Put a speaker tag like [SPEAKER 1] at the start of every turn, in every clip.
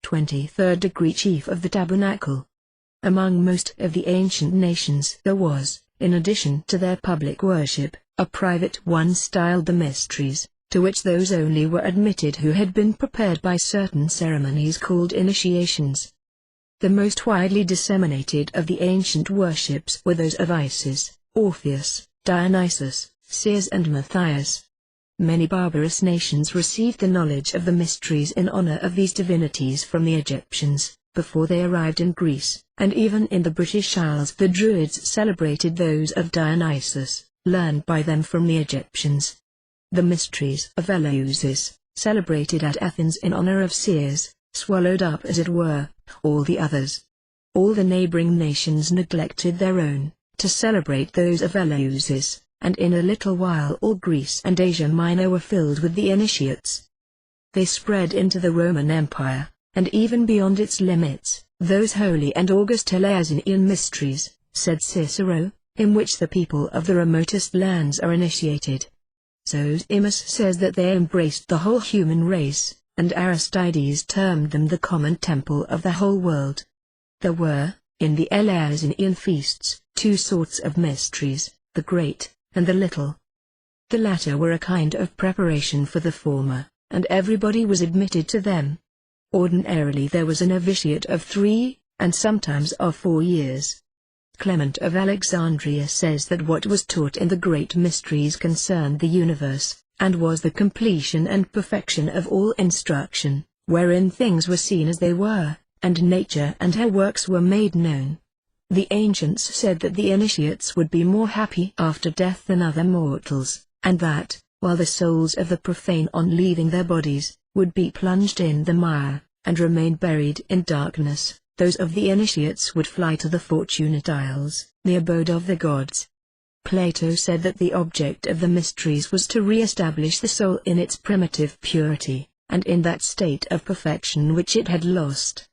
[SPEAKER 1] 23rd degree chief of the Tabernacle. Among most of the ancient nations there was, in addition to their public worship, a private one styled the mysteries, to which those only were admitted who had been prepared by certain ceremonies called initiations. The most widely disseminated of the ancient worships were those of Isis, Orpheus, Dionysus, Ceres and Matthias. Many barbarous nations received the knowledge of the mysteries in honor of these divinities from the Egyptians, before they arrived in Greece, and even in the British Isles the Druids celebrated those of Dionysus, learned by them from the Egyptians. The mysteries of Eleusis, celebrated at Athens in honor of Ceres, swallowed up as it were, all the others. All the neighboring nations neglected their own, to celebrate those of Eleusis, and in a little while all Greece and Asia Minor were filled with the initiates. They spread into the Roman Empire, and even beyond its limits, those holy and august Eleusinian mysteries, said Cicero, in which the people of the remotest lands are initiated. Zosimus says that they embraced the whole human race, and Aristides termed them the common temple of the whole world. There were, in the Eleusinian feasts, two sorts of mysteries, the great, and the little. The latter were a kind of preparation for the former, and everybody was admitted to them. Ordinarily there was a novitiate of 3, and sometimes of 4 years. Clement of Alexandria says that what was taught in the great mysteries concerned the universe, and was the completion and perfection of all instruction, wherein things were seen as they were, and nature and her works were made known. The ancients said that the initiates would be more happy after death than other mortals, and that, while the souls of the profane on leaving their bodies, would be plunged in the mire, and remain buried in darkness, those of the initiates would fly to the Fortunate Isles, the abode of the gods. Plato said that the object of the mysteries was to re-establish the soul in its primitive purity, and in that state of perfection which it had lost.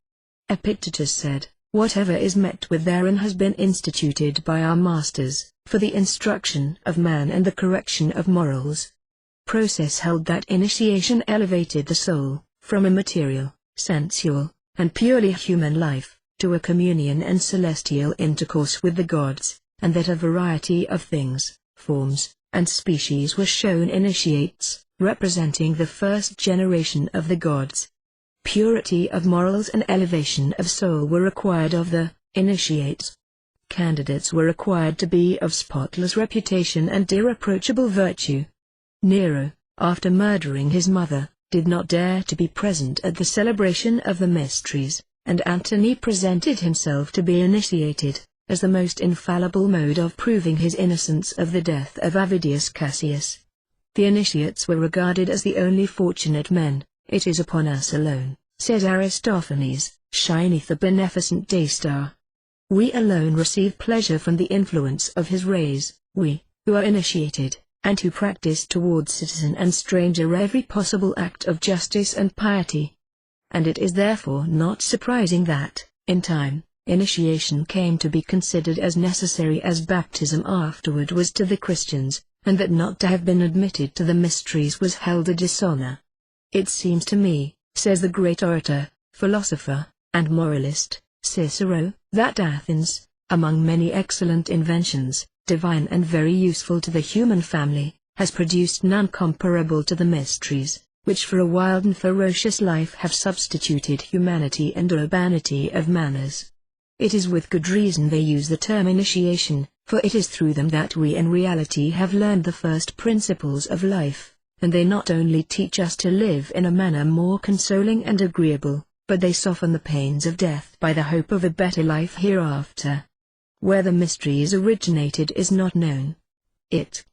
[SPEAKER 1] Epictetus said, "Whatever is met with therein has been instituted by our masters, for the instruction of man and the correction of morals." Process held that initiation elevated the soul, from a material, sensual, and purely human life, to a communion and celestial intercourse with the gods, and that a variety of things, forms, and species were shown initiates, representing the first generation of the gods. Purity of morals and elevation of soul were required of the initiates. Candidates were required to be of spotless reputation and irreproachable virtue. Nero, after murdering his mother, did not dare to be present at the celebration of the mysteries, and Antony presented himself to be initiated, as the most infallible mode of proving his innocence of the death of Avidius Cassius. The initiates were regarded as the only fortunate men. "It is upon us alone," says Aristophanes, "shineth the beneficent day-star. We alone receive pleasure from the influence of his rays, we, who are initiated, and who practice towards citizen and stranger every possible act of justice and piety." And it is therefore not surprising that, in time, initiation came to be considered as necessary as baptism afterward was to the Christians, and that not to have been admitted to the mysteries was held a dishonor. "It seems to me," says the great orator, philosopher, and moralist, Cicero, "that Athens, among many excellent inventions, divine and very useful to the human family, has produced none comparable to the mysteries, which for a wild and ferocious life have substituted humanity and urbanity of manners. It is with good reason they use the term initiation, for it is through them that we in reality have learned the first principles of life. And they not only teach us to live in a manner more consoling and agreeable, but they soften the pains of death by the hope of a better life hereafter. Where the mysteries originated is not known. It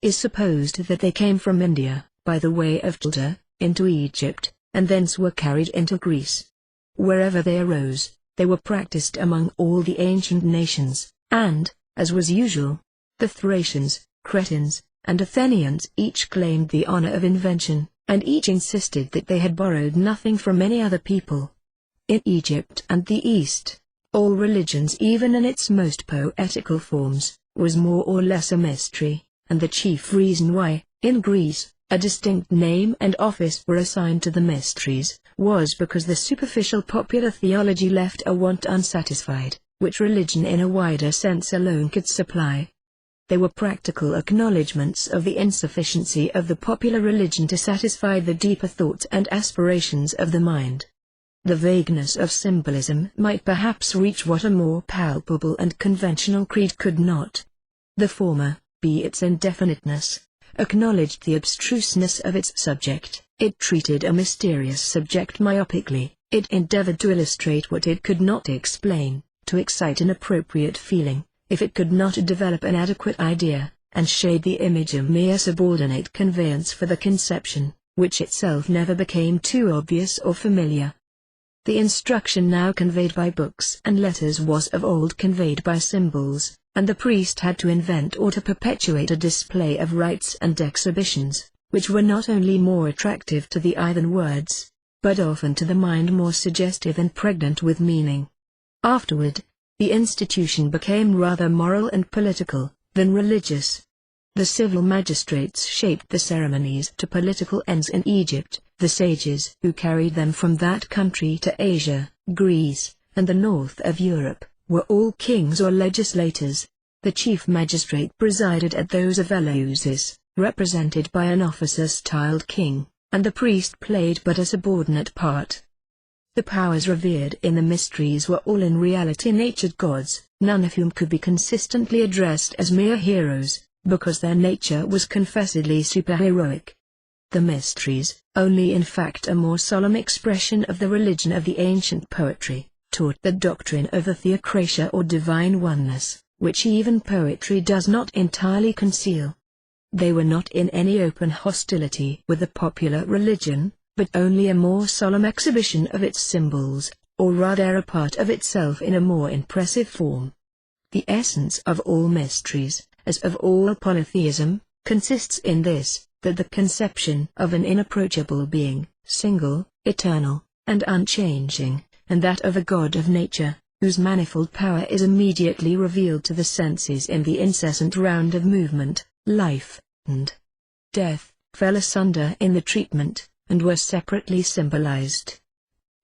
[SPEAKER 1] is supposed that they came from India, by the way of Chaldea, into Egypt, and thence were carried into Greece. Wherever they arose, they were practiced among all the ancient nations, and, as was usual, the Thracians, Cretans, and Athenians each claimed the honor of invention, and each insisted that they had borrowed nothing from any other people. In Egypt and the East, all religions even in its most poetical forms, was more or less a mystery, and the chief reason why, in Greece, a distinct name and office were assigned to the mysteries, was because the superficial popular theology left a want unsatisfied, which religion in a wider sense alone could supply. They were practical acknowledgments of the insufficiency of the popular religion to satisfy the deeper thoughts and aspirations of the mind. The vagueness of symbolism might perhaps reach what a more palpable and conventional creed could not. The former, be its indefiniteness, acknowledged the abstruseness of its subject. It treated a mysterious subject myopically. It endeavored to illustrate what it could not explain, to excite an appropriate feeling, if it could not develop an adequate idea, and shade the image a mere subordinate conveyance for the conception, which itself never became too obvious or familiar. The instruction now conveyed by books and letters was of old conveyed by symbols, and the priest had to invent or to perpetuate a display of rites and exhibitions, which were not only more attractive to the eye than words, but often to the mind more suggestive and pregnant with meaning. Afterward, the institution became rather moral and political, than religious. The civil magistrates shaped the ceremonies to political ends in Egypt. The sages who carried them from that country to Asia, Greece, and the north of Europe, were all kings or legislators. The chief magistrate presided at those of Eleusis, represented by an officer-styled king, and the priest played but a subordinate part. The powers revered in the mysteries were all in reality natured gods, none of whom could be consistently addressed as mere heroes, because their nature was confessedly superheroic. The mysteries, only in fact a more solemn expression of the religion of the ancient poetry, taught the doctrine of the theocratia or divine oneness, which even poetry does not entirely conceal. They were not in any open hostility with the popular religion, but only a more solemn exhibition of its symbols, or rather a part of itself in a more impressive form. The essence of all mysteries, as of all polytheism, consists in this, that the conception of an inapproachable being, single, eternal, and unchanging, and that of a God of nature, whose manifold power is immediately revealed to the senses in the incessant round of movement, life, and death, fell asunder in the treatment, and were separately symbolized.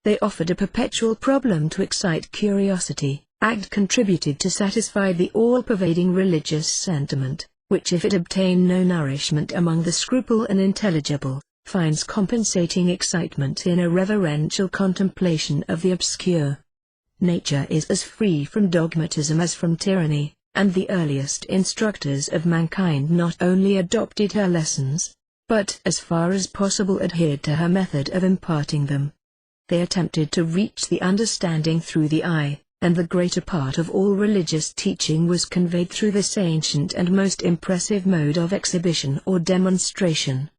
[SPEAKER 1] They offered a perpetual problem to excite curiosity, and contributed to satisfy the all-pervading religious sentiment, which if it obtain no nourishment among the scruple and intelligible, finds compensating excitement in a reverential contemplation of the obscure. Nature is as free from dogmatism as from tyranny, and the earliest instructors of mankind not only adopted her lessons, but as far as possible adhered to her method of imparting them. They attempted to reach the understanding through the eye, and the greater part of all religious teaching was conveyed through this ancient and most impressive mode of exhibition or demonstration.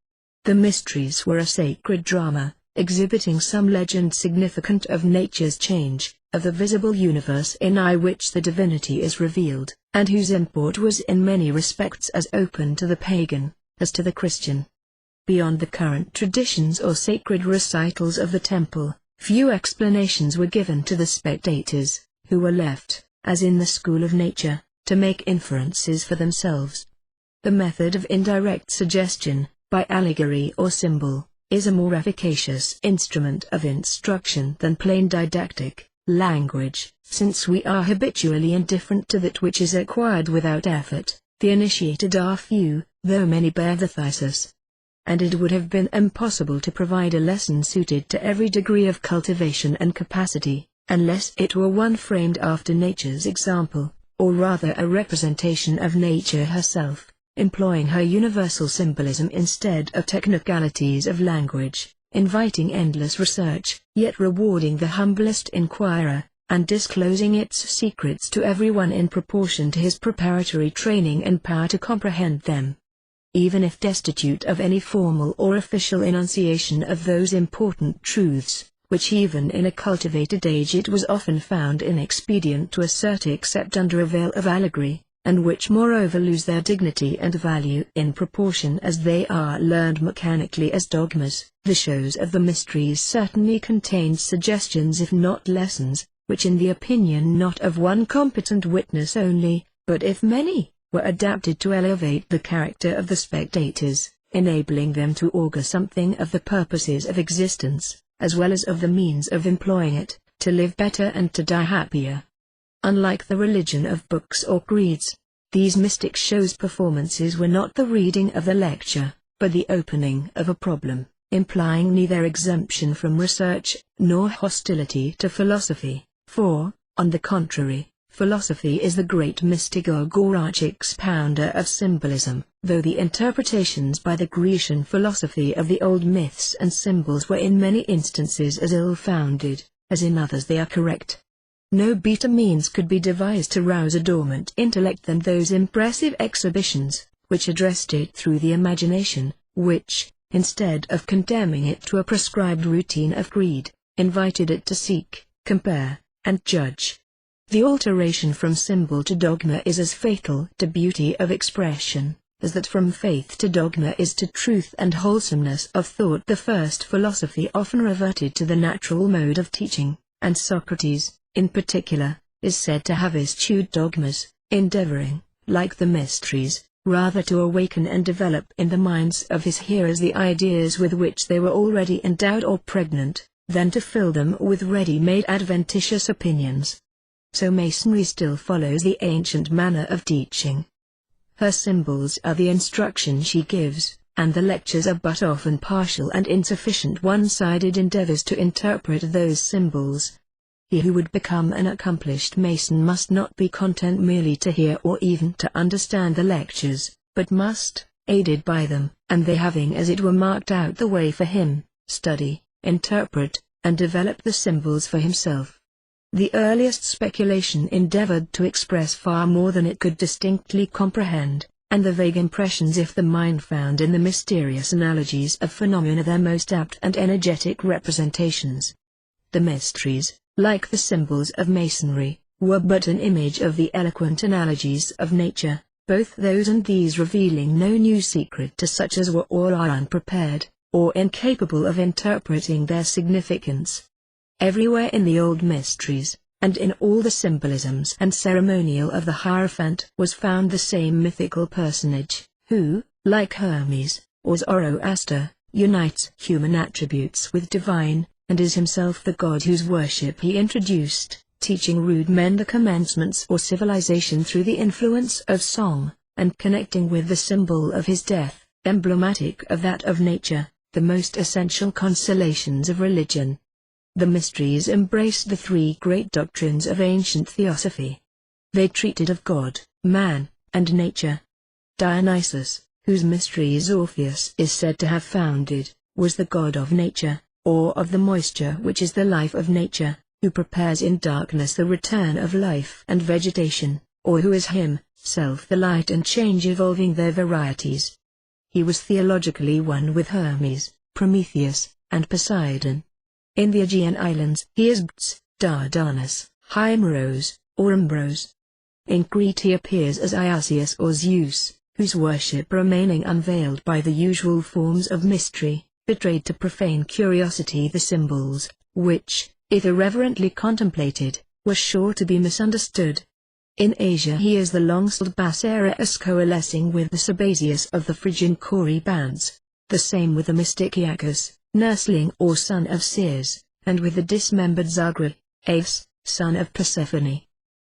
[SPEAKER 1] The mysteries were a sacred drama, exhibiting some legend significant of nature's change, of the visible universe in which the divinity is revealed, and whose import was in many respects as open to the pagan as to the Christian. Beyond the current traditions or sacred recitals of the temple, few explanations were given to the spectators, who were left, as in the school of nature, to make inferences for themselves. The method of indirect suggestion, by allegory or symbol, is a more efficacious instrument of instruction than plain didactic language, since we are habitually indifferent to that which is acquired without effort. The initiated are few, though many bear the thesis. And it would have been impossible to provide a lesson suited to every degree of cultivation and capacity, unless it were one framed after nature's example, or rather a representation of nature herself, employing her universal symbolism instead of technicalities of language, inviting endless research, yet rewarding the humblest inquirer, and disclosing its secrets to everyone in proportion to his preparatory training and power to comprehend them. Even if destitute of any formal or official enunciation of those important truths, which even in a cultivated age it was often found inexpedient to assert except under a veil of allegory, and which moreover lose their dignity and value in proportion as they are learned mechanically as dogmas, the shows of the mysteries certainly contained suggestions if not lessons, which in the opinion not of one competent witness only, but if many, were adapted to elevate the character of the spectators, enabling them to augur something of the purposes of existence, as well as of the means of employing it, to live better and to die happier. Unlike the religion of books or creeds, these mystic shows performances were not the reading of the lecture, but the opening of a problem, implying neither exemption from research, nor hostility to philosophy, for, on the contrary, philosophy is the great mystagogue or arch-expounder of symbolism, though the interpretations by the Grecian philosophy of the old myths and symbols were in many instances as ill-founded, as in others they are correct. No better means could be devised to rouse a dormant intellect than those impressive exhibitions, which addressed it through the imagination, which, instead of condemning it to a prescribed routine of creed, invited it to seek, compare, and judge. The alteration from symbol to dogma is as fatal to beauty of expression, as that from faith to dogma is to truth and wholesomeness of thought. The first philosophy often reverted to the natural mode of teaching, and Socrates, in particular, is said to have eschewed dogmas, endeavoring, like the mysteries, rather to awaken and develop in the minds of his hearers the ideas with which they were already endowed or pregnant, than to fill them with ready-made adventitious opinions. So Masonry still follows the ancient manner of teaching. Her symbols are the instruction she gives, and the lectures are but often partial and insufficient one-sided endeavors to interpret those symbols. He who would become an accomplished Mason must not be content merely to hear or even to understand the lectures, but must, aided by them, and they having as it were marked out the way for him, study, interpret, and develop the symbols for himself. The earliest speculation endeavored to express far more than it could distinctly comprehend, and the vague impressions of the mind found in the mysterious analogies of phenomena their most apt and energetic representations. The mysteries, like the symbols of Masonry, were but an image of the eloquent analogies of nature, both those and these revealing no new secret to such as were or are unprepared, or incapable of interpreting their significance. Everywhere in the old mysteries, and in all the symbolisms and ceremonial of the Hierophant was found the same mythical personage, who, like Hermes, or Zoroaster, unites human attributes with divine, and is himself the god whose worship he introduced, teaching rude men the commencements of civilization through the influence of song, and connecting with the symbol of his death, emblematic of that of nature, the most essential consolations of religion. The mysteries embraced the three great doctrines of ancient theosophy. They treated of God, man, and nature. Dionysus, whose mysteries Orpheus is said to have founded, was the god of nature, or of the moisture which is the life of nature, who prepares in darkness the return of life and vegetation, or who is himself the light and change evolving their varieties. He was theologically one with Hermes, Prometheus, and Poseidon. In the Aegean Islands he is Bts, Dardanus, Hymeros, or Umbros. In Crete he appears as Iasius or Zeus, whose worship remaining unveiled by the usual forms of mystery, betrayed to profane curiosity the symbols, which, if irreverently contemplated, were sure to be misunderstood. In Asia he is the long-styled Basarius coalescing with the Sabazius of the Phrygian Cori bands, the same with the mystic Iacchus, nursling or son of Ceres, and with the dismembered Zagre, Ace, son of Persephone.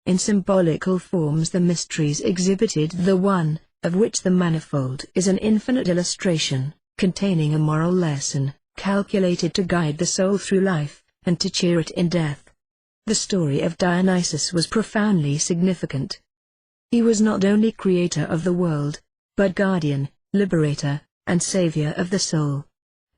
[SPEAKER 1] In symbolical forms the mysteries exhibited the one, of which the manifold is an infinite illustration, containing a moral lesson, calculated to guide the soul through life, and to cheer it in death. The story of Dionysus was profoundly significant. He was not only creator of the world, but guardian, liberator, and savior of the soul.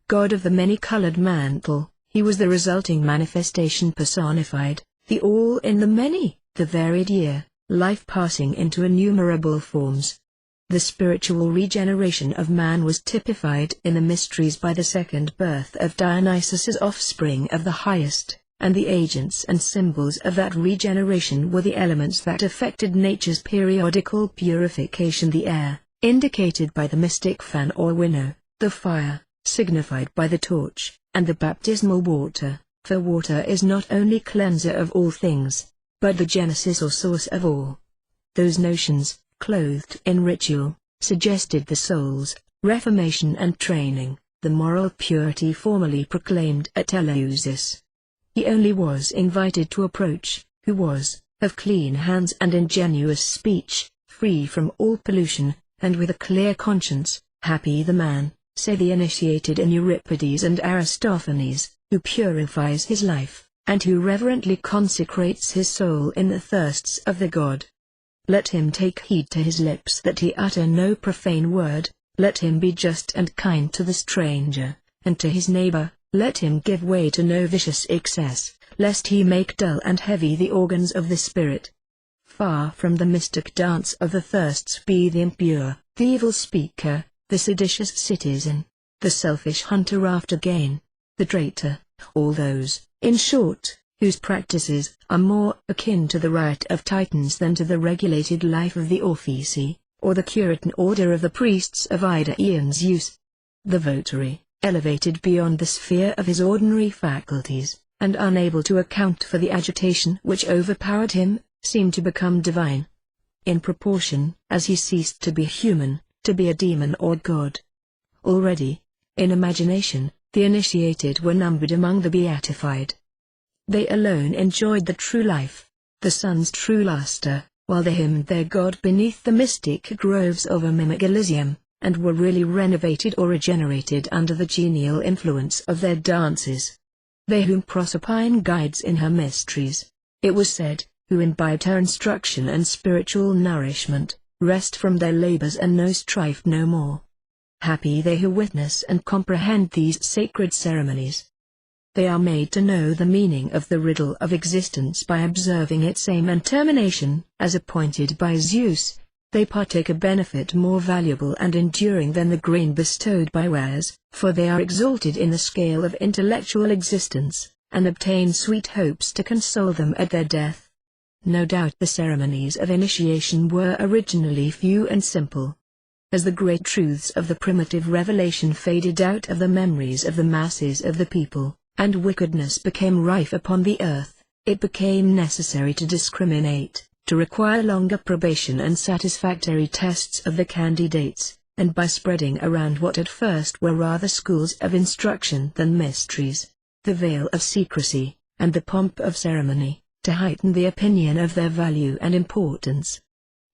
[SPEAKER 1] God of the many-colored mantle, he was the resulting manifestation personified, the all in the many, the varied year, life passing into innumerable forms. The spiritual regeneration of man was typified in the mysteries by the second birth of Dionysus's offspring of the highest, and the agents and symbols of that regeneration were the elements that affected nature's periodical purification: the air, indicated by the mystic fan or winnow, the fire, signified by the torch, and the baptismal water, for water is not only cleanser of all things, but the genesis or source of all. Those notions, clothed in ritual, suggested the soul's reformation and training, the moral purity formerly proclaimed at Eleusis. He only was invited to approach, who was, of clean hands and ingenuous speech, free from all pollution, and with a clear conscience. Happy the man, say the initiated in Euripides and Aristophanes, who purifies his life, and who reverently consecrates his soul in the thirsts of the God. Let him take heed to his lips that he utter no profane word, let him be just and kind to the stranger, and to his neighbor, let him give way to no vicious excess, lest he make dull and heavy the organs of the spirit. Far from the mystic dance of the thirsts be the impure, the evil speaker, the seditious citizen, the selfish hunter after gain, the traitor, all those, in short, whose practices are more akin to the riot of Titans than to the regulated life of the Orphici, or the Curitan order of the priests of Ida Aeon's use. The votary, elevated beyond the sphere of his ordinary faculties, and unable to account for the agitation which overpowered him, seemed to become divine, in proportion as he ceased to be human, to be a demon or god. Already, in imagination, the initiated were numbered among the beatified. They alone enjoyed the true life, the sun's true luster, while they hymned their God beneath the mystic groves of a mimic Elysium, and were really renovated or regenerated under the genial influence of their dances. They whom Proserpine guides in her mysteries, it was said, who imbibed her instruction and spiritual nourishment, rest from their labors and know strife no more. Happy they who witness and comprehend these sacred ceremonies. They are made to know the meaning of the riddle of existence by observing its aim and termination, as appointed by Zeus. They partake a benefit more valuable and enduring than the grain bestowed by wares, for they are exalted in the scale of intellectual existence, and obtain sweet hopes to console them at their death. No doubt the ceremonies of initiation were originally few and simple. As the great truths of the primitive revelation faded out of the memories of the masses of the people, and wickedness became rife upon the earth, it became necessary to discriminate, to require longer probation and satisfactory tests of the candidates, and by spreading around what at first were rather schools of instruction than mysteries, the veil of secrecy, and the pomp of ceremony, to heighten the opinion of their value and importance.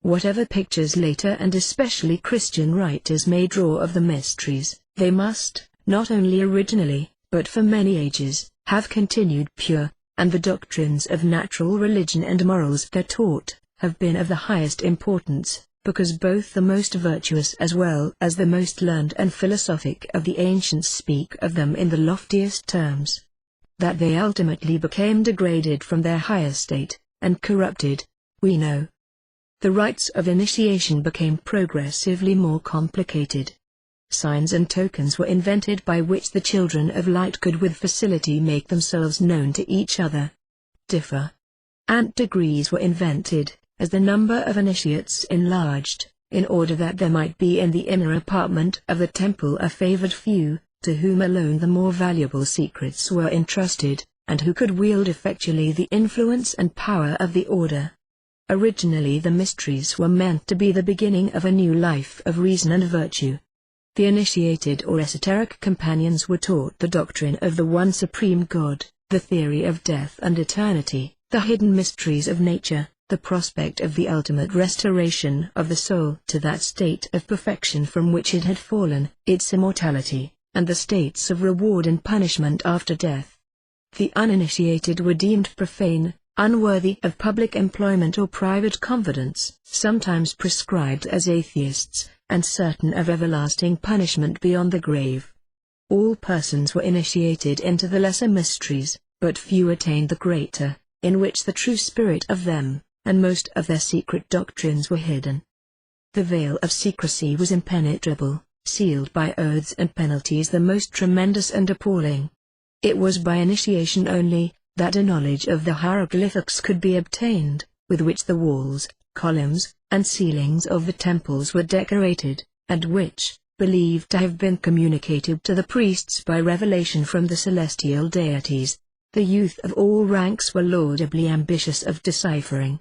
[SPEAKER 1] Whatever pictures later and especially Christian writers may draw of the mysteries, they must, not only originally, but for many ages, have continued pure, and the doctrines of natural religion and morals there taught, have been of the highest importance, because both the most virtuous as well as the most learned and philosophic of the ancients speak of them in the loftiest terms. That they ultimately became degraded from their higher state, and corrupted, we know. The rites of initiation became progressively more complicated. Signs and tokens were invented by which the children of light could with facility make themselves known to each other. Different degrees were invented, as the number of initiates enlarged, in order that there might be in the inner apartment of the temple a favored few, to whom alone the more valuable secrets were entrusted, and who could wield effectually the influence and power of the order. Originally the mysteries were meant to be the beginning of a new life of reason and virtue. The initiated or esoteric companions were taught the doctrine of the one supreme God, the theory of death and eternity, the hidden mysteries of nature, the prospect of the ultimate restoration of the soul to that state of perfection from which it had fallen, its immortality, and the states of reward and punishment after death. The uninitiated were deemed profane, unworthy of public employment or private confidence, sometimes prescribed as atheists, and certain of everlasting punishment beyond the grave. All persons were initiated into the lesser mysteries, but few attained the greater, in which the true spirit of them, and most of their secret doctrines were hidden. The veil of secrecy was impenetrable, sealed by oaths and penalties the most tremendous and appalling. It was by initiation only that a knowledge of the hieroglyphics could be obtained, with which the walls, columns, and ceilings of the temples were decorated, and which, believed to have been communicated to the priests by revelation from the celestial deities, the youth of all ranks were laudably ambitious of deciphering.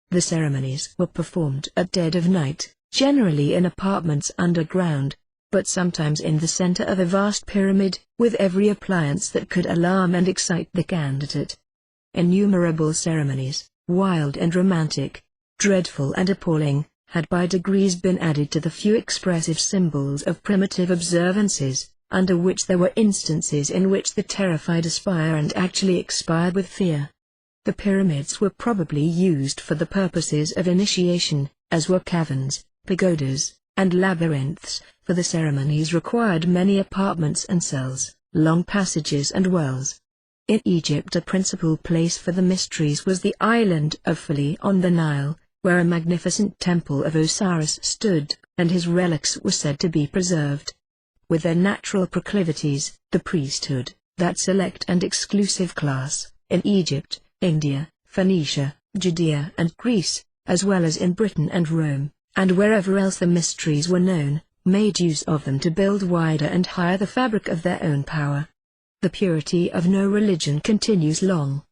[SPEAKER 1] The ceremonies were performed at dead of night, generally in apartments underground, but sometimes in the center of a vast pyramid, with every appliance that could alarm and excite the candidate. Innumerable ceremonies, wild and romantic, dreadful and appalling, had by degrees been added to the few expressive symbols of primitive observances, under which there were instances in which the terrified aspirant actually expired with fear. The pyramids were probably used for the purposes of initiation, as were caverns, pagodas, and labyrinths, for the ceremonies required many apartments and cells, long passages and wells. In Egypt a principal place for the mysteries was the island of Philae on the Nile, where a magnificent temple of Osiris stood, and his relics were said to be preserved. With their natural proclivities, the priesthood, that select and exclusive class, in Egypt, India, Phoenicia, Judea and Greece, as well as in Britain and Rome, and wherever else the mysteries were known, made use of them to build wider and higher the fabric of their own power. The purity of no religion continues long.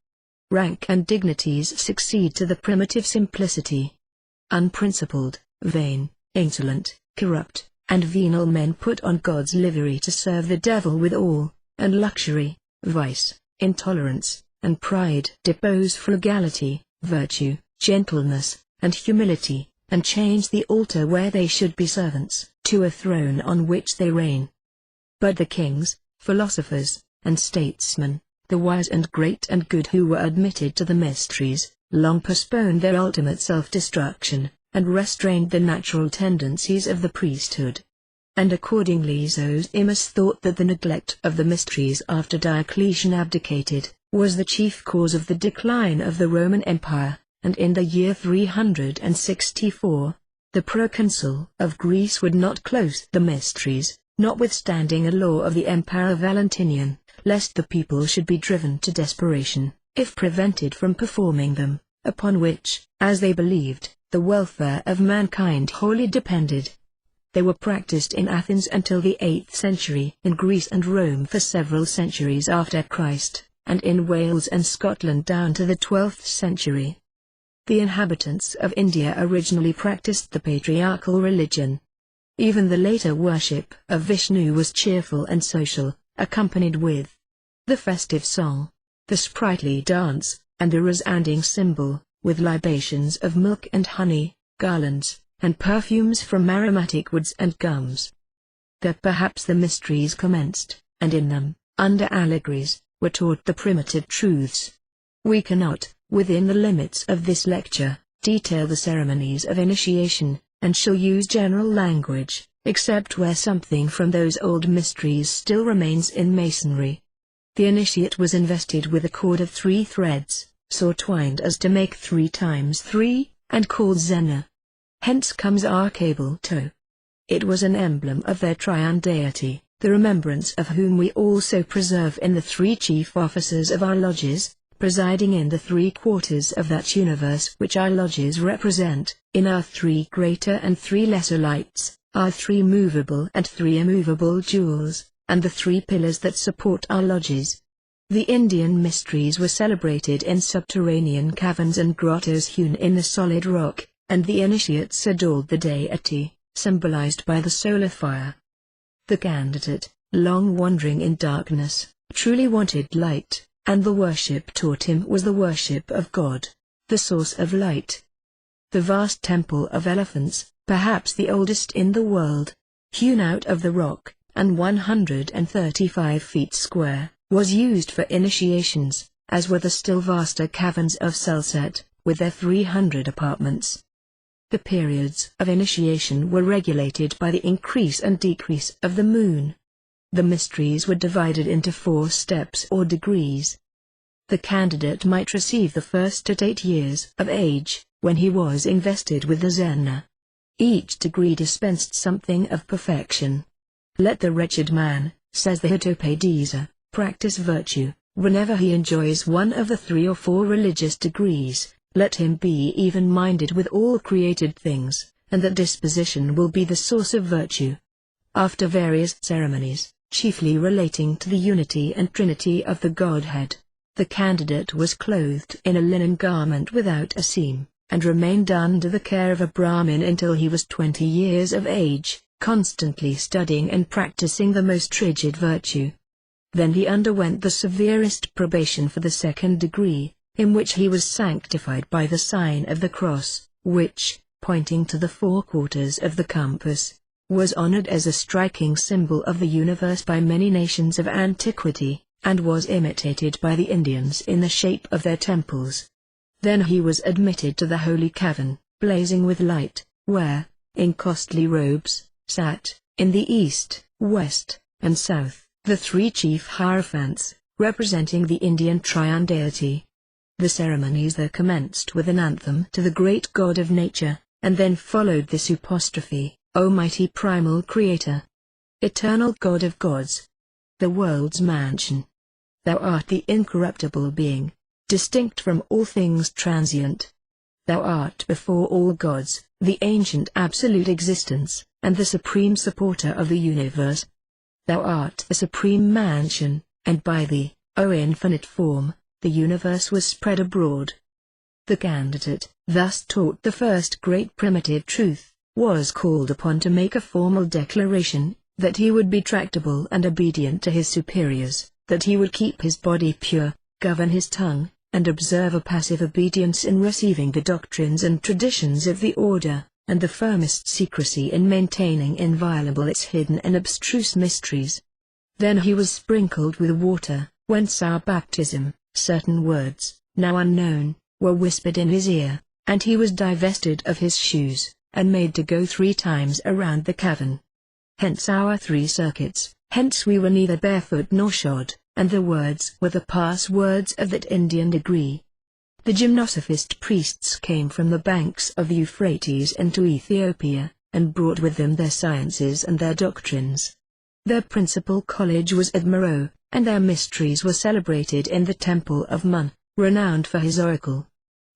[SPEAKER 1] Rank and dignities succeed to the primitive simplicity. Unprincipled, vain, insolent, corrupt, and venal men put on God's livery to serve the devil with awe, and luxury, vice, intolerance, and pride depose frugality, virtue, gentleness, and humility, and change the altar where they should be servants, to a throne on which they reign. But the kings, philosophers, and statesmen, the wise and great and good who were admitted to the mysteries, long postponed their ultimate self-destruction, and restrained the natural tendencies of the priesthood. And accordingly Zosimus thought that the neglect of the mysteries after Diocletian abdicated, was the chief cause of the decline of the Roman Empire, and in the year 364, the proconsul of Greece would not close the mysteries, notwithstanding a law of the Emperor Valentinian, lest the people should be driven to desperation, if prevented from performing them, upon which, as they believed, the welfare of mankind wholly depended. They were practiced in Athens until the 8th century, in Greece and Rome for several centuries after Christ, and in Wales and Scotland down to the 12th century. The inhabitants of India originally practiced the patriarchal religion. Even the later worship of Vishnu was cheerful and social, accompanied with the festive song, the sprightly dance, and the resounding cymbal, with libations of milk and honey, garlands, and perfumes from aromatic woods and gums. That perhaps the mysteries commenced, and in them, under allegories, were taught the primitive truths. We cannot, within the limits of this lecture, detail the ceremonies of initiation, and shall use general language, except where something from those old mysteries still remains in Masonry. The initiate was invested with a cord of 3 threads, so twined as to make 3 times 3, and called Zena. Hence comes our cable tow. It was an emblem of their triune deity, the remembrance of whom we also preserve in the 3 chief officers of our lodges, presiding in the 3 quarters of that universe which our lodges represent, in our 3 greater and 3 lesser lights, our 3 movable and 3 immovable jewels, and the 3 pillars that support our lodges. The Indian mysteries were celebrated in subterranean caverns and grottos hewn in the solid rock, and the initiates adored the deity, symbolized by the solar fire. The candidate, long wandering in darkness, truly wanted light, and the worship taught him was the worship of God, the source of light. The vast temple of elephants, perhaps the oldest in the world, hewn out of the rock, and 135 feet square, was used for initiations, as were the still vaster caverns of Selset, with their 300 apartments. The periods of initiation were regulated by the increase and decrease of the moon. The mysteries were divided into 4 steps or degrees. The candidate might receive the first at 8 years of age, when he was invested with the Zena. Each degree dispensed something of perfection. Let the wretched man, says the Hitopadesa, practice virtue, whenever he enjoys one of the 3 or 4 religious degrees, let him be even-minded with all created things, and that disposition will be the source of virtue. After various ceremonies, chiefly relating to the unity and trinity of the Godhead, the candidate was clothed in a linen garment without a seam, and remained under the care of a Brahmin until he was 20 years of age, constantly studying and practicing the most rigid virtue. Then he underwent the severest probation for the 2nd degree, in which he was sanctified by the sign of the cross, which, pointing to the 4 quarters of the compass, was honored as a striking symbol of the universe by many nations of antiquity, and was imitated by the Indians in the shape of their temples. Then he was admitted to the holy cavern, blazing with light, where, in costly robes, sat, in the east, west, and south, the 3 chief hierophants, representing the Indian Triune deity. The ceremonies there commenced with an anthem to the great God of nature, and then followed this apostrophe: O mighty primal creator, eternal God of gods, the world's mansion. Thou art the incorruptible being, distinct from all things transient. Thou art before all gods, the ancient absolute existence, and the supreme supporter of the universe. Thou art the supreme mansion, and by thee, O infinite form, the universe was spread abroad. The candidate, thus taught the first great primitive truth, was called upon to make a formal declaration, that he would be tractable and obedient to his superiors, that he would keep his body pure, govern his tongue, and observe a passive obedience in receiving the doctrines and traditions of the order, and the firmest secrecy in maintaining inviolable its hidden and abstruse mysteries. Then he was sprinkled with water, whence our baptism. Certain words, now unknown, were whispered in his ear, and he was divested of his shoes, and made to go 3 times around the cavern. Hence our 3 circuits, hence we were neither barefoot nor shod, and the words were the pass-words of that Indian degree. The gymnosophist priests came from the banks of the Euphrates into Ethiopia, and brought with them their sciences and their doctrines. Their principal college was at Meroe, and their mysteries were celebrated in the temple of Mun, renowned for his oracle.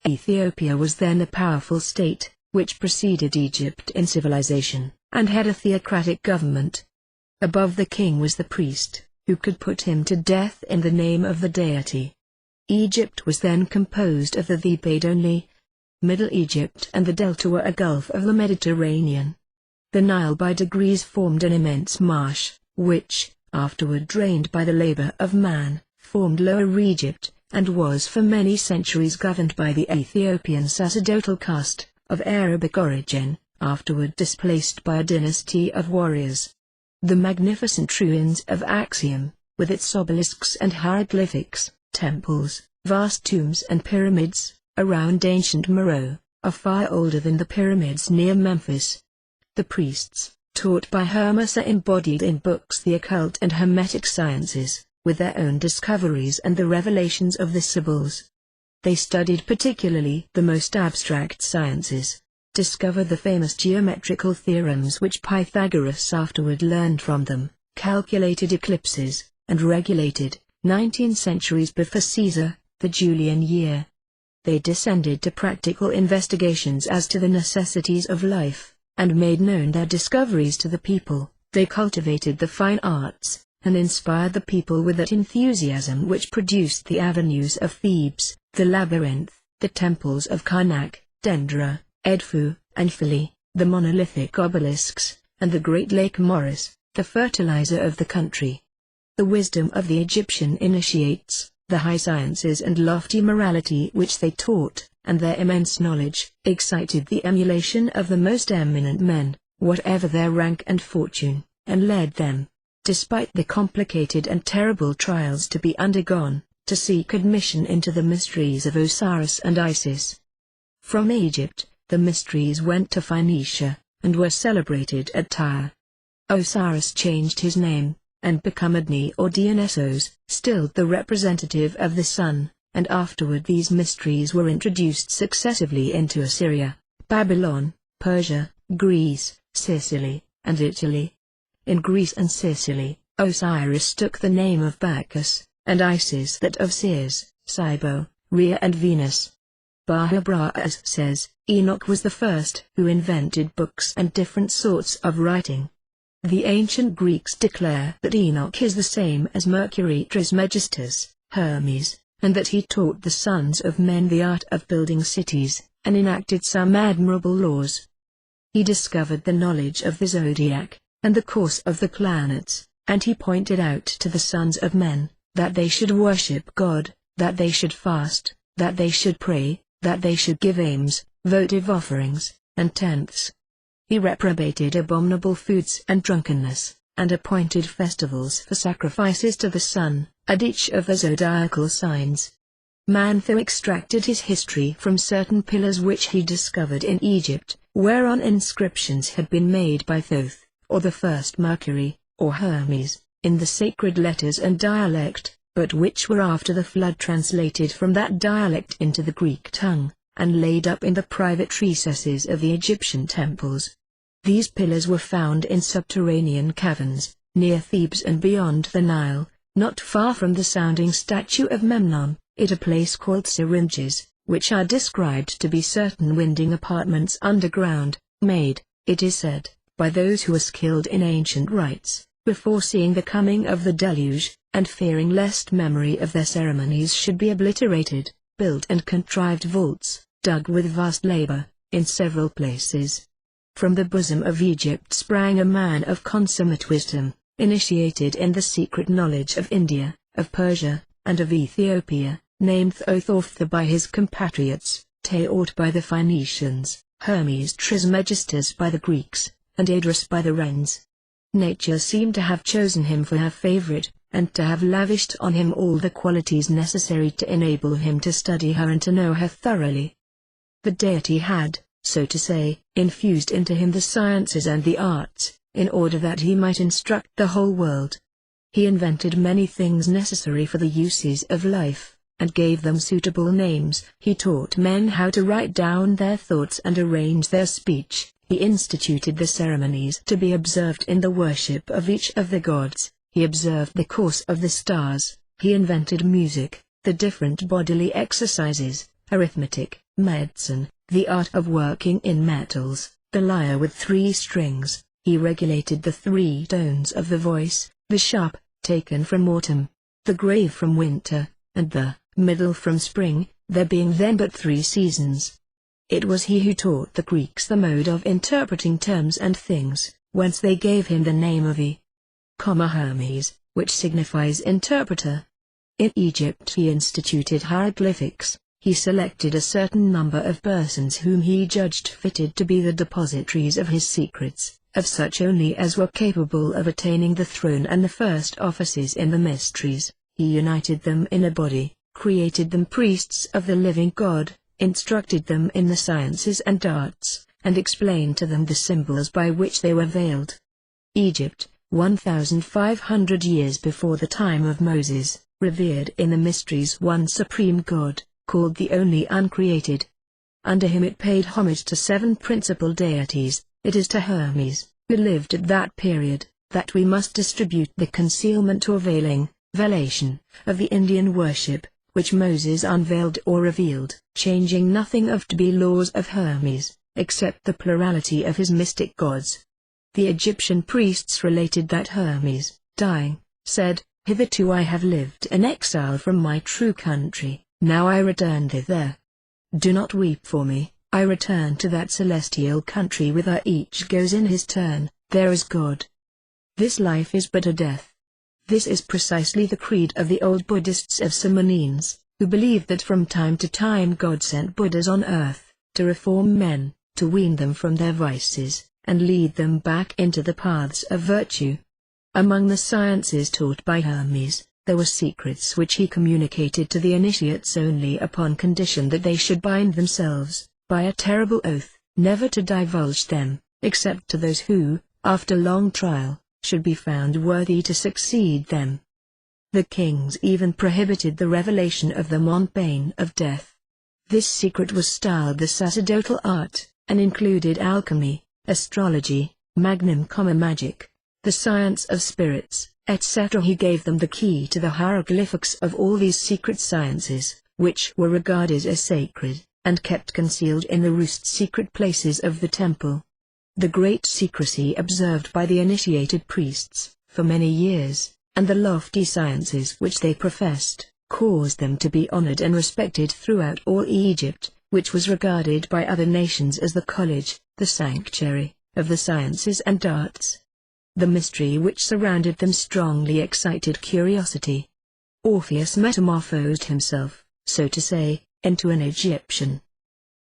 [SPEAKER 1] Ethiopia was then a powerful state, which preceded Egypt in civilization, and had a theocratic government. Above the king was the priest, who could put him to death in the name of the deity. Egypt was then composed of the Thebaid only. Middle Egypt and the Delta were a gulf of the Mediterranean. The Nile by degrees formed an immense marsh, which, afterward drained by the labor of man, formed Lower Egypt, and was for many centuries governed by the Ethiopian sacerdotal caste, of Arabic origin, afterward displaced by a dynasty of warriors. The magnificent ruins of Axiom, with its obelisks and hieroglyphics, temples, vast tombs and pyramids, around ancient Meroe, are far older than the pyramids near Memphis. The priests, taught by Hermes, embodied in books the occult and hermetic sciences, with their own discoveries and the revelations of the Sibyls. They studied particularly the most abstract sciences, discovered the famous geometrical theorems which Pythagoras afterward learned from them, calculated eclipses, and regulated, 19 centuries before Caesar, the Julian year. They descended to practical investigations as to the necessities of life, and made known their discoveries to the people. They cultivated the fine arts, and inspired the people with that enthusiasm which produced the avenues of Thebes, the labyrinth, the temples of Karnak, Dendra, Edfu, and Philly, the monolithic obelisks, and the great Lake Moeris, the fertilizer of the country. The wisdom of the Egyptian initiates, the high sciences and lofty morality which they taught, and their immense knowledge, excited the emulation of the most eminent men, whatever their rank and fortune, and led them, despite the complicated and terrible trials to be undergone, to seek admission into the mysteries of Osiris and Isis. From Egypt, the mysteries went to Phoenicia, and were celebrated at Tyre. Osiris changed his name, and become Adni or Dionysos, still the representative of the sun, and afterward these mysteries were introduced successively into Assyria, Babylon, Persia, Greece, Sicily, and Italy. In Greece and Sicily, Osiris took the name of Bacchus, and Isis that of Ceres, Cybele, Rhea and Venus. Baha'u'llah says, Enoch was the first who invented books and different sorts of writing. The ancient Greeks declare that Enoch is the same as Mercury Trismegistus, Hermes, and that he taught the sons of men the art of building cities, and enacted some admirable laws. He discovered the knowledge of the zodiac, and the course of the planets, and he pointed out to the sons of men, that they should worship God, that they should fast, that they should pray, that they should give alms, votive offerings, and tenths. He reprobated abominable foods and drunkenness, and appointed festivals for sacrifices to the sun, at each of the zodiacal signs. Manetho extracted his history from certain pillars which he discovered in Egypt, whereon inscriptions had been made by Thoth, or the first Mercury, or Hermes, in the sacred letters and dialect, but which were after the flood translated from that dialect into the Greek tongue, and laid up in the private recesses of the Egyptian temples. These pillars were found in subterranean caverns, near Thebes and beyond the Nile, not far from the sounding statue of Memnon, at a place called syringes, which are described to be certain winding apartments underground, made, it is said, by those who were skilled in ancient rites, before seeing the coming of the deluge, and fearing lest memory of their ceremonies should be obliterated, built and contrived vaults, dug with vast labor, in several places. From the bosom of Egypt sprang a man of consummate wisdom, initiated in the secret knowledge of India, of Persia, and of Ethiopia, named Thothortha by his compatriots, Taort by the Phoenicians, Hermes Trismegistus by the Greeks, and Idris by the Wrens. Nature seemed to have chosen him for her favorite, and to have lavished on him all the qualities necessary to enable him to study her and to know her thoroughly. The deity had, so to say, infused into him the sciences and the arts, in order that he might instruct the whole world. He invented many things necessary for the uses of life, and gave them suitable names. He taught men how to write down their thoughts and arrange their speech. He instituted the ceremonies to be observed in the worship of each of the gods. He observed the course of the stars. He invented music, the different bodily exercises, arithmetic, medicine, the art of working in metals, the lyre with 3 strings. He regulated the 3 tones of the voice, the sharp, taken from autumn, the grave from winter, and the middle from spring, there being then but 3 seasons. It was he who taught the Greeks the mode of interpreting terms and things, whence they gave him the name of Hermes, which signifies interpreter. In Egypt he instituted hieroglyphics. He selected a certain number of persons whom he judged fitted to be the depositaries of his secrets, of such only as were capable of attaining the throne and the first offices in the mysteries. He united them in a body, created them priests of the living God, instructed them in the sciences and arts, and explained to them the symbols by which they were veiled. Egypt, 1,500 years before the time of Moses, revered in the mysteries one supreme God, called the only uncreated. Under him it paid homage to 7 principal deities. It is to Hermes, who lived at that period, that we must distribute the concealment or veiling, velation, of the Indian worship, which Moses unveiled or revealed, changing nothing of to be laws of Hermes, except the plurality of his mystic gods. The Egyptian priests related that Hermes, dying, said, "Hitherto I have lived in exile from my true country, now I return thither. Do not weep for me, I return to that celestial country whither each goes in his turn, there is God. This life is but a death." This is precisely the creed of the old Buddhists of Simonines, who believed that from time to time God sent Buddhas on earth, to reform men, to wean them from their vices, and lead them back into the paths of virtue. Among the sciences taught by Hermes, there were secrets which he communicated to the initiates only upon condition that they should bind themselves, by a terrible oath, never to divulge them, except to those who, after long trial, should be found worthy to succeed them. The kings even prohibited the revelation of them on pain of death. This secret was styled the sacerdotal art, and included alchemy, astrology, magnum cum magic, the science of spirits, etc. He gave them the key to the hieroglyphics of all these secret sciences, which were regarded as sacred, and kept concealed in the roost secret places of the temple. The great secrecy observed by the initiated priests, for many years, and the lofty sciences which they professed, caused them to be honored and respected throughout all Egypt, which was regarded by other nations as the college, the sanctuary, of the sciences and arts. The mystery which surrounded them strongly excited curiosity. Orpheus metamorphosed himself, so to say, into an Egyptian.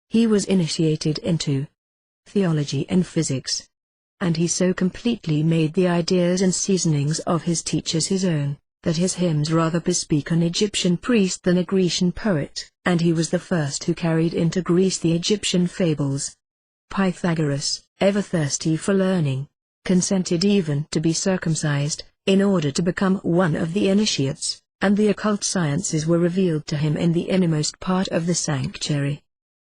[SPEAKER 1] He was initiated into theology and physics, and he so completely made the ideas and seasonings of his teachers his own, that his hymns rather bespeak an Egyptian priest than a Grecian poet, and he was the first who carried into Greece the Egyptian fables. Pythagoras, ever thirsty for learning, consented even to be circumcised, in order to become one of the initiates, and the occult sciences were revealed to him in the innermost part of the sanctuary.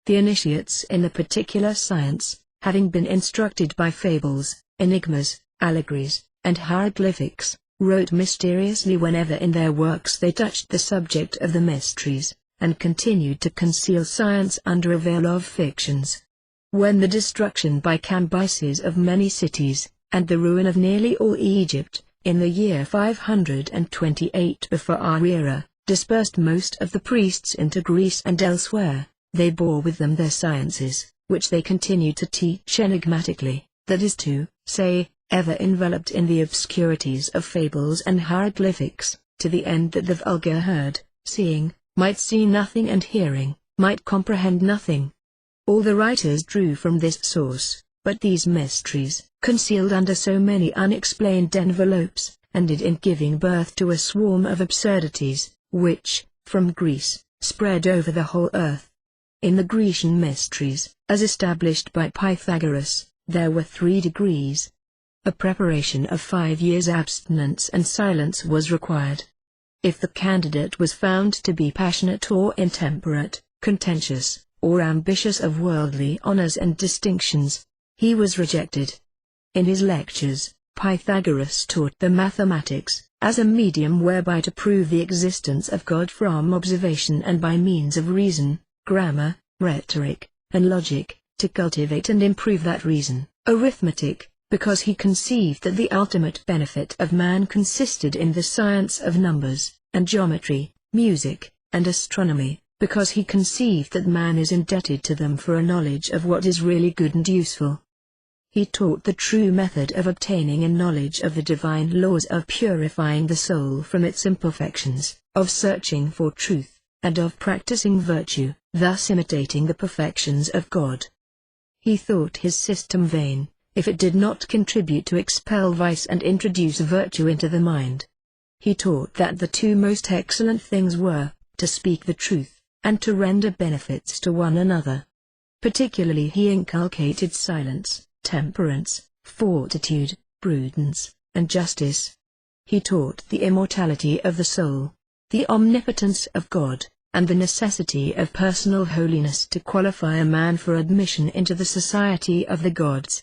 [SPEAKER 1] The initiates in the particular science, having been instructed by fables, enigmas, allegories, and hieroglyphics, wrote mysteriously whenever in their works they touched the subject of the mysteries, and continued to conceal science under a veil of fictions. When the destruction by Cambyses of many cities, and the ruin of nearly all Egypt, in the year 528 before our era, dispersed most of the priests into Greece and elsewhere, they bore with them their sciences, which they continued to teach enigmatically, that is to say, ever enveloped in the obscurities of fables and hieroglyphics, to the end that the vulgar heard, seeing, might see nothing, and hearing, might comprehend nothing. All the writers drew from this source, but these mysteries, concealed under so many unexplained envelopes, ended in giving birth to a swarm of absurdities, which, from Greece, spread over the whole earth. In the Grecian mysteries, as established by Pythagoras, there were 3 degrees. A preparation of 5 years' abstinence and silence was required. If the candidate was found to be passionate or intemperate, contentious, or ambitious of worldly honors and distinctions, he was rejected. In his lectures, Pythagoras taught the mathematics, as a medium whereby to prove the existence of God from observation, and by means of reason, grammar, rhetoric, and logic, to cultivate and improve that reason. Arithmetic, because he conceived that the ultimate benefit of man consisted in the science of numbers, and geometry, music, and astronomy, because he conceived that man is indebted to them for a knowledge of what is really good and useful. He taught the true method of obtaining a knowledge of the divine laws, of purifying the soul from its imperfections, of searching for truth, and of practicing virtue, thus imitating the perfections of God. He thought his system vain, if it did not contribute to expel vice and introduce virtue into the mind. He taught that the 2 most excellent things were, to speak the truth, and to render benefits to one another. Particularly he inculcated silence, temperance, fortitude, prudence, and justice. He taught the immortality of the soul, the omnipotence of God, and the necessity of personal holiness to qualify a man for admission into the society of the gods.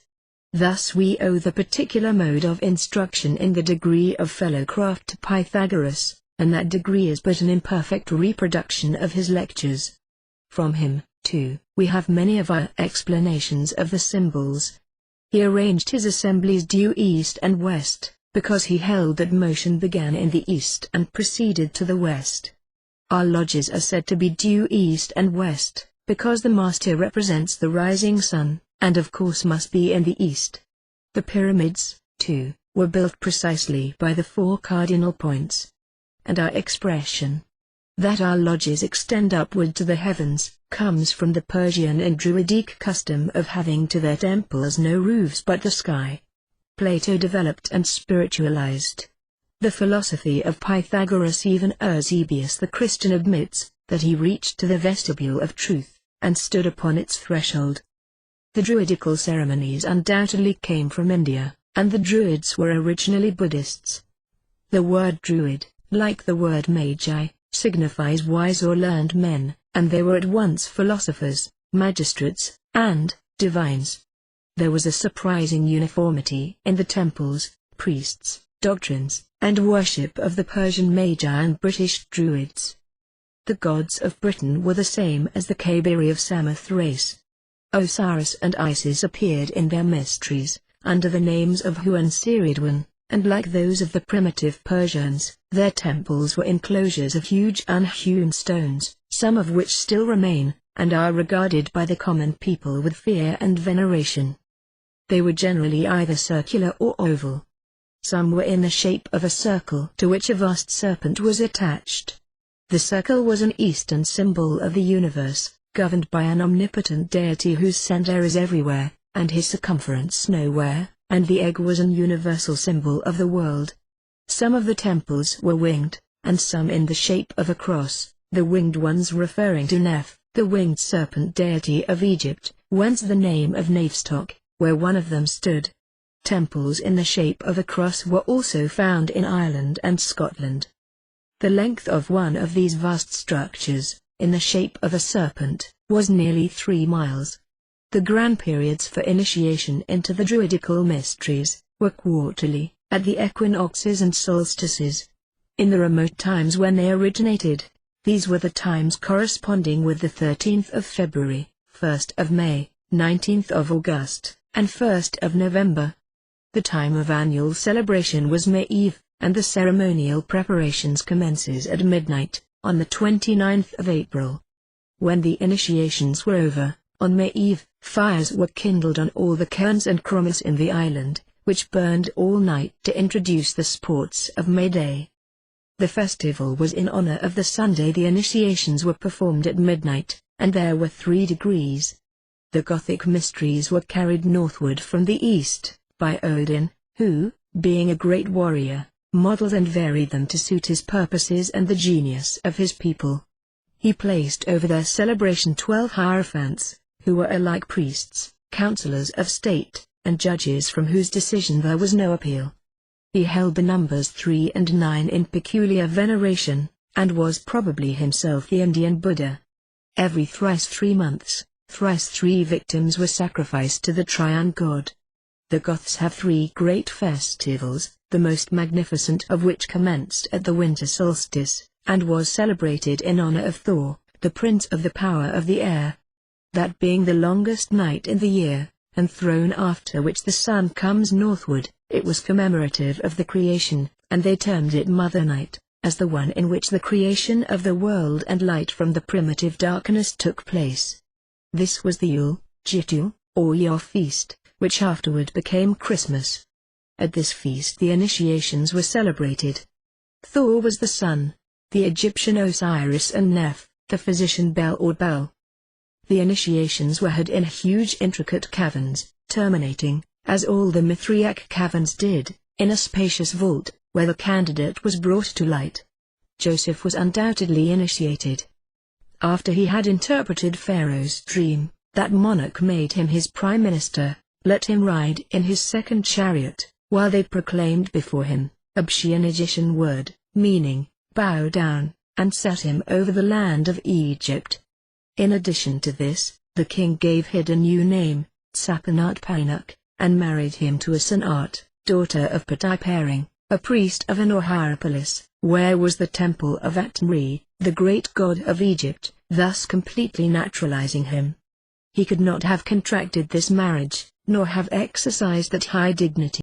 [SPEAKER 1] Thus we owe the particular mode of instruction in the degree of fellowcraft to Pythagoras, and that degree is but an imperfect reproduction of his lectures. From him, too, we have many of our explanations of the symbols. He arranged his assemblies due east and west, because he held that motion began in the east and proceeded to the west. Our lodges are said to be due east and west, because the master represents the rising sun, and of course must be in the east. The pyramids, too, were built precisely by the 4 cardinal points. And our expression, that our lodges extend upward to the heavens, comes from the Persian and Druidic custom of having to their temples no roofs but the sky. Plato developed and spiritualized the philosophy of Pythagoras. Even Eusebius the Christian admits that he reached to the vestibule of truth, and stood upon its threshold. The Druidical ceremonies undoubtedly came from India, and the Druids were originally Buddhists. The word Druid, like the word Magi, signifies wise or learned men, and they were at once philosophers, magistrates, and divines. There was a surprising uniformity in the temples, priests, doctrines, and worship of the Persian Magi and British Druids. The gods of Britain were the same as the Kabiri of Samothrace. Osiris and Isis appeared in their mysteries, under the names of Hu and Siridwan, and like those of the primitive Persians, their temples were enclosures of huge unhewn stones, some of which still remain, and are regarded by the common people with fear and veneration. They were generally either circular or oval. Some were in the shape of a circle to which a vast serpent was attached. The circle was an Eastern symbol of the universe, governed by an omnipotent deity whose center is everywhere, and his circumference nowhere, and the egg was an universal symbol of the world. Some of the temples were winged, and some in the shape of a cross, the winged ones referring to Neph, the winged serpent deity of Egypt, whence the name of Navestock, where one of them stood. Temples in the shape of a cross were also found in Ireland and Scotland. The length of one of these vast structures, in the shape of a serpent, was nearly 3 miles. The grand periods for initiation into the Druidical mysteries were quarterly, at the equinoxes and solstices. In the remote times when they originated, these were the times corresponding with the 13th of February, 1st of May, 19th of August, and 1st of November. The time of annual celebration was May Eve, and the ceremonial preparations commences at midnight, on the 29th of April. When the initiations were over, on May Eve, fires were kindled on all the cairns and cromers in the island, which burned all night to introduce the sports of May Day. The festival was in honor of the Sunday the initiations were performed at midnight, and there were 3 degrees. The Gothic mysteries were carried northward from the east, by Odin, who, being a great warrior, modeled and varied them to suit his purposes and the genius of his people. He placed over their celebration 12 hierophants, who were alike priests, counselors of state, and judges from whose decision there was no appeal. He held the numbers 3 and 9 in peculiar veneration, and was probably himself the Indian Buddha. Every thrice 3 months, thrice 3 victims were sacrificed to the Triune God. The Goths have 3 great festivals, the most magnificent of which commenced at the winter solstice, and was celebrated in honor of Thor, the prince of the power of the air. That being the longest night in the year, and throne after which the sun comes northward, it was commemorative of the creation, and they termed it Mother Night, as the one in which the creation of the world and light from the primitive darkness took place. This was the Yule, Jitul, or Yule feast, which afterward became Christmas. At this feast the initiations were celebrated. Thor was the sun, the Egyptian Osiris, and Neph, the physician Bel or Bel. The initiations were held in huge intricate caverns, terminating, as all the Mithriac caverns did, in a spacious vault, where the candidate was brought to light. Joseph was undoubtedly initiated. After he had interpreted Pharaoh's dream, that monarch made him his prime minister, let him ride in his 2nd chariot, while they proclaimed before him, an Egyptian word, meaning, bow down, and set him over the land of Egypt. In addition to this, the king gave him a new name, Tsapanat-Painuk, and married him to Asenat, daughter of Patipering, a priest of Anor Hierapolis, where was the temple of Atmri, the great god of Egypt, thus completely naturalizing him. He could not have contracted this marriage, nor have exercised that high dignity